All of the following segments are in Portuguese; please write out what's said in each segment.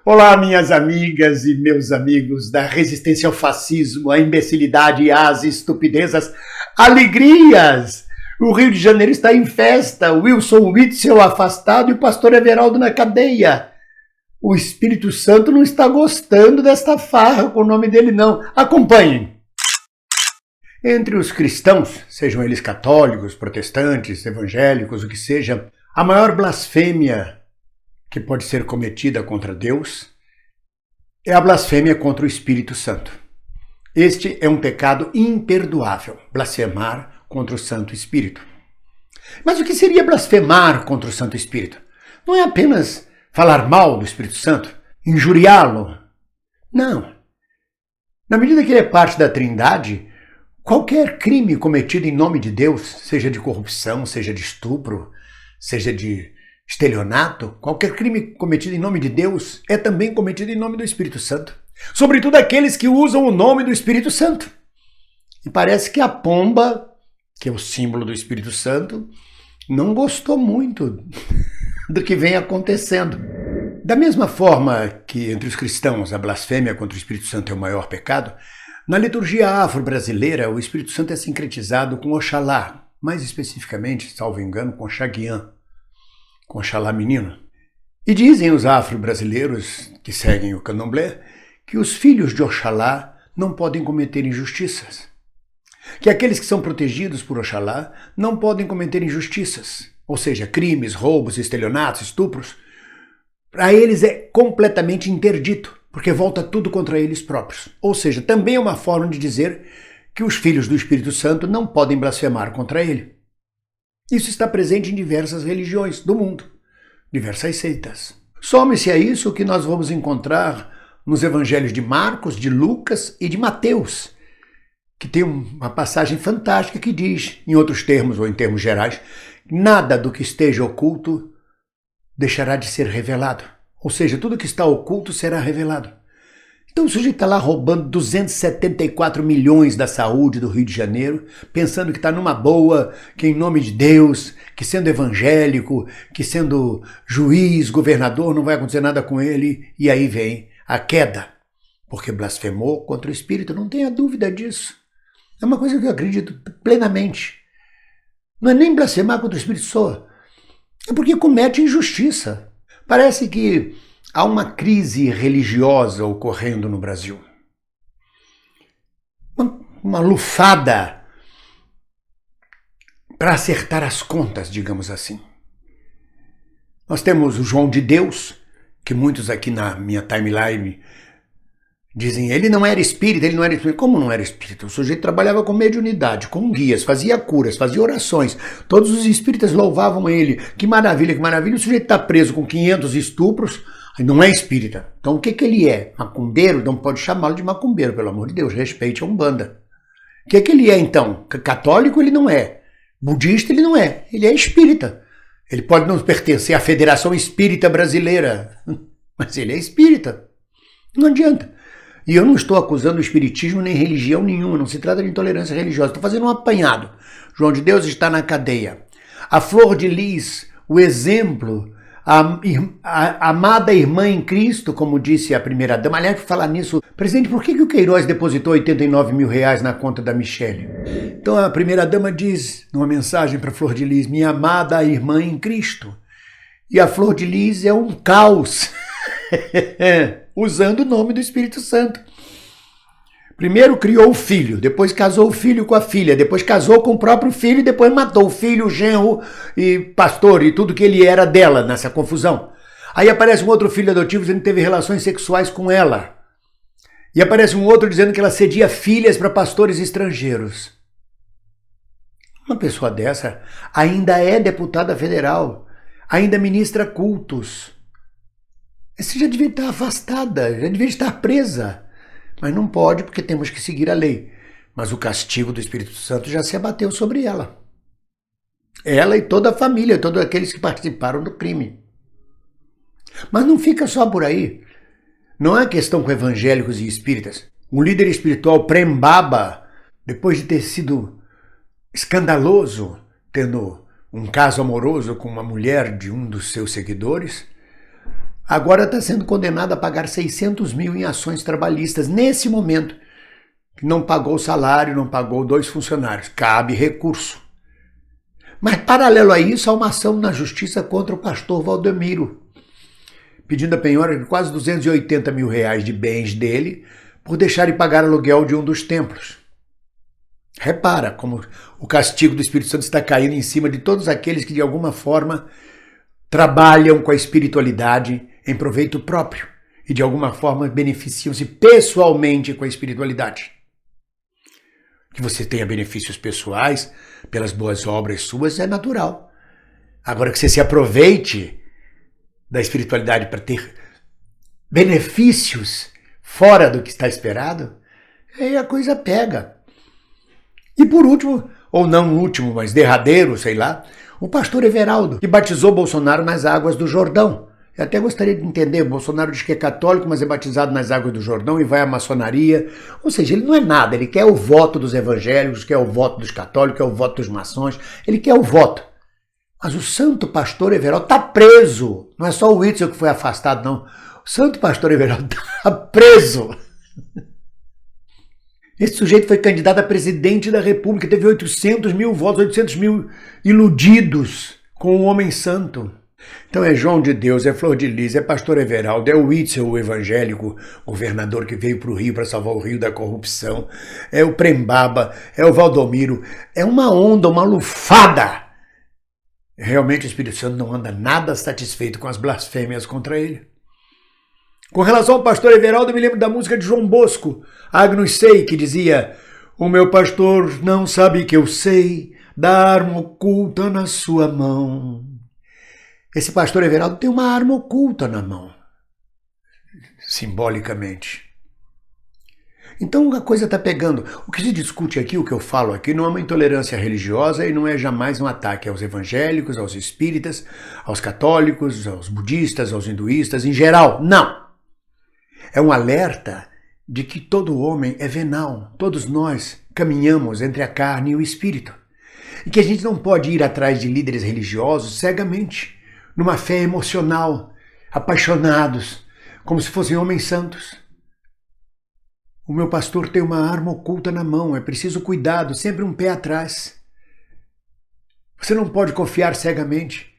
Olá, minhas amigas e meus amigos da resistência ao fascismo, à imbecilidade e às estupidezas. Alegrias! O Rio de Janeiro está em festa, Wilson Witzel afastado e o pastor Everaldo na cadeia. O Espírito Santo não está gostando desta farra com o nome dele, não. Acompanhem. Entre os cristãos, sejam eles católicos, protestantes, evangélicos, o que seja, a maior blasfêmia que pode ser cometida contra Deus é a blasfêmia contra o Espírito Santo. Este é um pecado imperdoável, blasfemar contra o Santo Espírito. Mas o que seria blasfemar contra o Santo Espírito? Não é apenas falar mal do Espírito Santo, injuriá-lo. Não. Na medida que ele é parte da Trindade, qualquer crime cometido em nome de Deus, seja de corrupção, seja de estupro, seja de estelionato, qualquer crime cometido em nome de Deus é também cometido em nome do Espírito Santo. Sobretudo aqueles que usam o nome do Espírito Santo. E parece que a pomba, que é o símbolo do Espírito Santo, não gostou muito do que vem acontecendo. Da mesma forma que entre os cristãos a blasfêmia contra o Espírito Santo é o maior pecado, na liturgia afro-brasileira o Espírito Santo é sincretizado com Oxalá, mais especificamente, salvo engano, com Xaguiã, com Oxalá menino. E dizem os afro-brasileiros que seguem o candomblé que os filhos de Oxalá não podem cometer injustiças. Que aqueles que são protegidos por Oxalá não podem cometer injustiças, ou seja, crimes, roubos, estelionatos, estupros. Para eles é completamente interdito, porque volta tudo contra eles próprios. Ou seja, também é uma forma de dizer que os filhos do Espírito Santo não podem blasfemar contra ele. Isso está presente em diversas religiões do mundo, diversas seitas. Some-se a isso o que nós vamos encontrar nos evangelhos de Marcos, de Lucas e de Mateus, que tem uma passagem fantástica que diz, em outros termos ou em termos gerais, nada do que esteja oculto deixará de ser revelado. Ou seja, tudo que está oculto será revelado. Então o sujeito está lá roubando 274 milhões da saúde do Rio de Janeiro, pensando que está numa boa, que em nome de Deus, que sendo evangélico, que sendo juiz, governador, não vai acontecer nada com ele, e aí vem a queda, porque blasfemou contra o Espírito, não tenha dúvida disso. É uma coisa que eu acredito plenamente. Não é nem blasfemar contra o Espírito só, é porque comete injustiça. Parece que há uma crise religiosa ocorrendo no Brasil. Uma lufada para acertar as contas, digamos assim. Nós temos o João de Deus, que muitos aqui na minha timeline dizem, ele não era espírita, ele não era espírita. Como não era espírita? O sujeito trabalhava com mediunidade, com guias, fazia curas, fazia orações. Todos os espíritas louvavam ele. Que maravilha, que maravilha. O sujeito está preso com 500 estupros, não é espírita. Então o que ele é? Macumbeiro? Não pode chamá-lo de macumbeiro, pelo amor de Deus, respeite a Umbanda. O que ele é então? Católico ele não é. Budista ele não é. Ele é espírita. Ele pode não pertencer à Federação Espírita Brasileira, mas ele é espírita. Não adianta. E eu não estou acusando o espiritismo nem religião nenhuma, não se trata de intolerância religiosa. Estou fazendo um apanhado. João de Deus está na cadeia. A Flor de Lis, o exemplo, a amada irmã em Cristo, como disse a primeira dama. Aliás, por falar nisso, presidente, por que o Queiroz depositou 89 mil reais na conta da Michele? Então a primeira dama diz, numa mensagem para a Flor de Lis, minha amada irmã em Cristo. E a Flor de Lis é um caos, usando o nome do Espírito Santo. Primeiro criou o filho, depois casou o filho com a filha, depois casou com o próprio filho e depois matou o filho, o genro e pastor e tudo que ele era dela nessa confusão. Aí aparece um outro filho adotivo dizendo que teve relações sexuais com ela. E aparece um outro dizendo que ela cedia filhas para pastores estrangeiros. Uma pessoa dessa ainda é deputada federal, ainda ministra cultos. Você já devia estar afastada, já devia estar presa. Mas não pode porque temos que seguir a lei. Mas o castigo do Espírito Santo já se abateu sobre ela. Ela e toda a família, todos aqueles que participaram do crime. Mas não fica só por aí. Não é questão com evangélicos e espíritas. Um líder espiritual, Prem Baba, depois de ter sido escandaloso, tendo um caso amoroso com uma mulher de um dos seus seguidores, agora está sendo condenado a pagar 600 mil em ações trabalhistas, nesse momento. Não pagou o salário, não pagou 2 funcionários. Cabe recurso. Mas, paralelo a isso, há uma ação na justiça contra o pastor Valdemiro, pedindo a penhora de quase 280 mil reais de bens dele por deixar de pagar aluguel de um dos templos. Repara como o castigo do Espírito Santo está caindo em cima de todos aqueles que, de alguma forma, trabalham com a espiritualidade em proveito próprio e, de alguma forma, beneficiam-se pessoalmente com a espiritualidade. Que você tenha benefícios pessoais pelas boas obras suas é natural. Agora, que você se aproveite da espiritualidade para ter benefícios fora do que está esperado, aí a coisa pega. E por último, ou não último, mas derradeiro, sei lá, o pastor Everaldo, que batizou Bolsonaro nas águas do Jordão. Eu até gostaria de entender, Bolsonaro diz que é católico, mas é batizado nas águas do Jordão e vai à maçonaria. Ou seja, ele não é nada, ele quer o voto dos evangélicos, quer o voto dos católicos, quer o voto dos maçons, ele quer o voto. Mas o santo pastor Everaldo está preso. Não é só o Witzel que foi afastado, não. O santo pastor Everaldo está preso. Esse sujeito foi candidato a presidente da República, teve 800 mil votos, 800 mil iludidos com o homem santo. Então é João de Deus, é Flor de Lis, é pastor Everaldo, é o Witzel, o evangélico, governador que veio para o Rio para salvar o Rio da corrupção, é o Prembaba, é o Valdomiro, é uma onda, uma lufada. Realmente o Espírito Santo não anda nada satisfeito com as blasfêmias contra ele. Com relação ao pastor Everaldo, eu me lembro da música de João Bosco, Agnus Sei, que dizia: o meu pastor não sabe que eu sei, da arma oculta na sua mão. Esse pastor Everaldo tem uma arma oculta na mão, simbolicamente. Então a coisa está pegando. O que se discute aqui, o que eu falo aqui, não é uma intolerância religiosa e não é jamais um ataque aos evangélicos, aos espíritas, aos católicos, aos budistas, aos hinduístas, em geral. Não! É um alerta de que todo homem é venal, todos nós caminhamos entre a carne e o espírito. E que a gente não pode ir atrás de líderes religiosos cegamente, numa fé emocional, apaixonados, como se fossem homens santos. O meu pastor tem uma arma oculta na mão, é preciso cuidado, sempre um pé atrás. Você não pode confiar cegamente,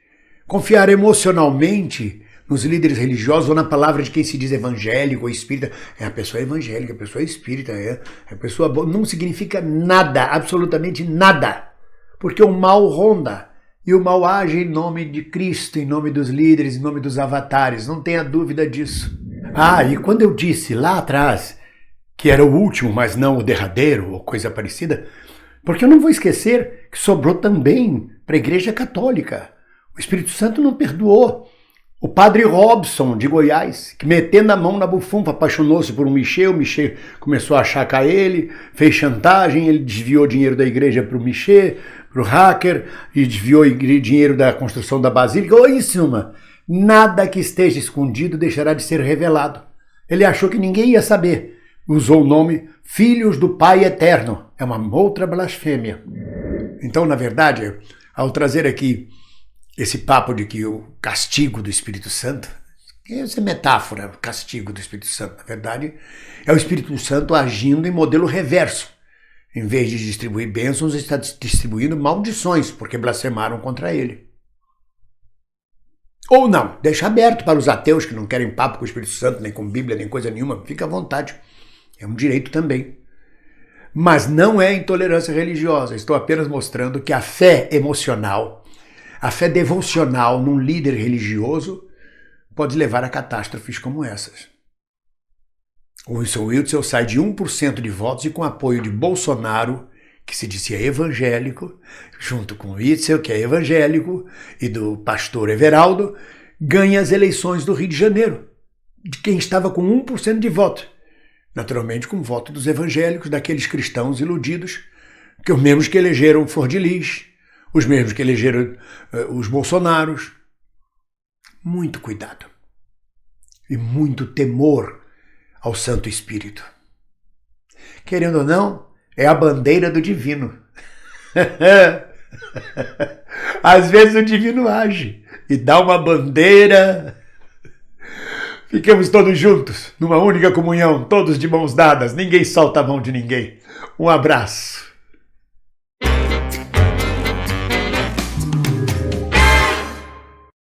confiar emocionalmente nos líderes religiosos ou na palavra de quem se diz evangélico ou espírita. É a pessoa evangélica, a pessoa espírita, é a pessoa boa. Não significa nada, absolutamente nada, porque o mal ronda. E o mal age em nome de Cristo, em nome dos líderes, em nome dos avatares, não tenha dúvida disso. Ah, e quando eu disse lá atrás que era o último, mas não o derradeiro, ou coisa parecida, porque eu não vou esquecer que sobrou também para a Igreja Católica. O Espírito Santo não perdoou. O padre Robson, de Goiás, que metendo a mão na bufunfa, apaixonou-se por um Michê, o Michê começou a achacar ele, fez chantagem, ele desviou dinheiro da igreja para o Michê, para o hacker, e desviou dinheiro da construção da Basílica. Ou em suma, nada que esteja escondido deixará de ser revelado. Ele achou que ninguém ia saber. Usou o nome Filhos do Pai Eterno. É uma outra blasfêmia. Então, na verdade, ao trazer aqui esse papo de que o castigo do Espírito Santo, essa é metáfora, o castigo do Espírito Santo, na verdade, é o Espírito Santo agindo em modelo reverso. Em vez de distribuir bênçãos, está distribuindo maldições, porque blasfemaram contra ele. Ou não, deixa aberto para os ateus que não querem papo com o Espírito Santo, nem com Bíblia, nem coisa nenhuma, fica à vontade. É um direito também. Mas não é intolerância religiosa, estou apenas mostrando que a fé emocional, a fé devocional num líder religioso pode levar a catástrofes como essas. O Wilson Witzel sai de 1% de votos e com apoio de Bolsonaro, que se dizia evangélico, junto com Witzel, que é evangélico, e do pastor Everaldo, ganha as eleições do Rio de Janeiro, de quem estava com 1% de voto. Naturalmente com o voto dos evangélicos, daqueles cristãos iludidos, que os mesmos que elegeram Flor de Lis, os mesmos que elegeram os Bolsonaros. Muito cuidado e muito temor ao Santo Espírito. Querendo ou não, é a bandeira do divino. Às vezes o divino age e dá uma bandeira Fiquemos todos juntos, numa única comunhão, todos de mãos dadas, ninguém solta a mão de ninguém. Um abraço.